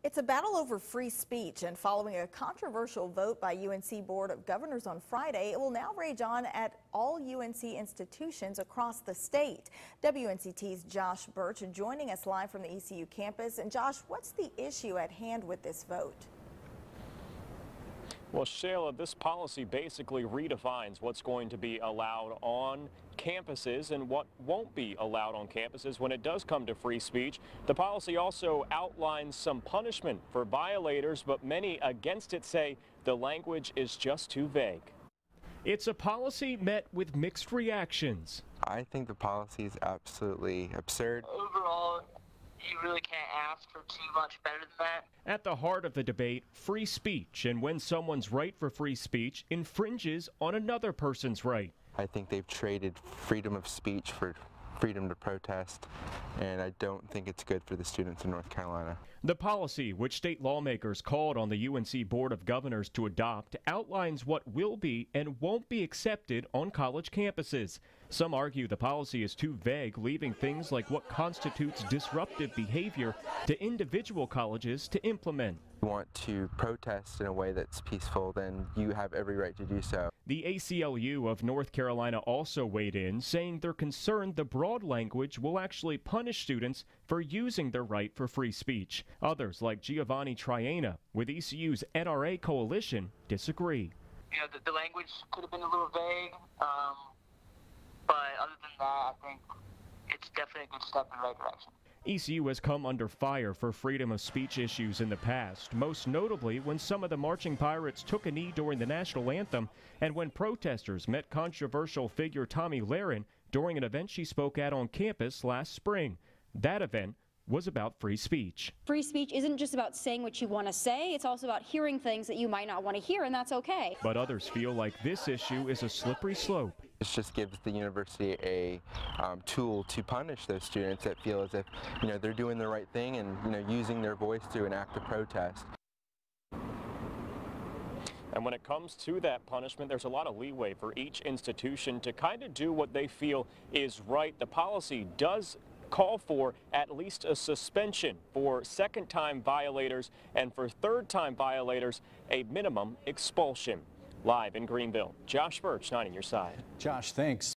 It's a battle over free speech, and following a controversial vote by UNC Board of Governors on Friday, it will now rage on at all UNC institutions across the state. WNCT's Josh Birch joining us live from the ECU campus. And Josh, what's the issue at hand with this vote? Well, Shayla, this policy basically redefines what's going to be allowed on campuses and what won't be allowed on campuses when it does come to free speech. The policy also outlines some punishment for violators, but many against it say the language is just too vague. It's a policy met with mixed reactions. I think the policy is absolutely absurd. Overall, you really can't ask for too much better than that. At the heart of the debate, free speech, and when someone's right for free speech infringes on another person's right. I think they've traded freedom of speech for freedom to protest, and I don't think it's good for the students in North Carolina. The policy, which state lawmakers called on the UNC Board of Governors to adopt, outlines what will be and won't be accepted on college campuses. Some argue the policy is too vague, leaving things like what constitutes disruptive behavior to individual colleges to implement. If you want to protest in a way that's peaceful, then you have every right to do so. The ACLU of North Carolina also weighed in, saying they're concerned the broad language will actually punish students for using their right for free speech. Others, like Giovanni Triana with ECU's NRA coalition, disagree. You know, the language could have been a little vague, but other than that, I think it's definitely a good step in the right direction. ECU has come under fire for freedom of speech issues in the past, most notably when some of the marching pirates took a knee during the national anthem and when protesters met controversial figure Tomi Lahren during an event she spoke at on campus last spring. That event was about free speech. Free speech isn't just about saying what you want to say, it's also about hearing things that you might not want to hear, and that's okay. But others feel like this issue is a slippery slope. It just gives the university a tool to punish those students that feel as if, they're doing the right thing and, using their voice to enact a protest. And when it comes to that punishment, there's a lot of leeway for each institution to kind of do what they feel is right. The policy does call for at least a suspension for second-time violators, and for third-time violators, a minimum expulsion. Live in Greenville, Josh Birch, 9 on your side. Josh, thanks.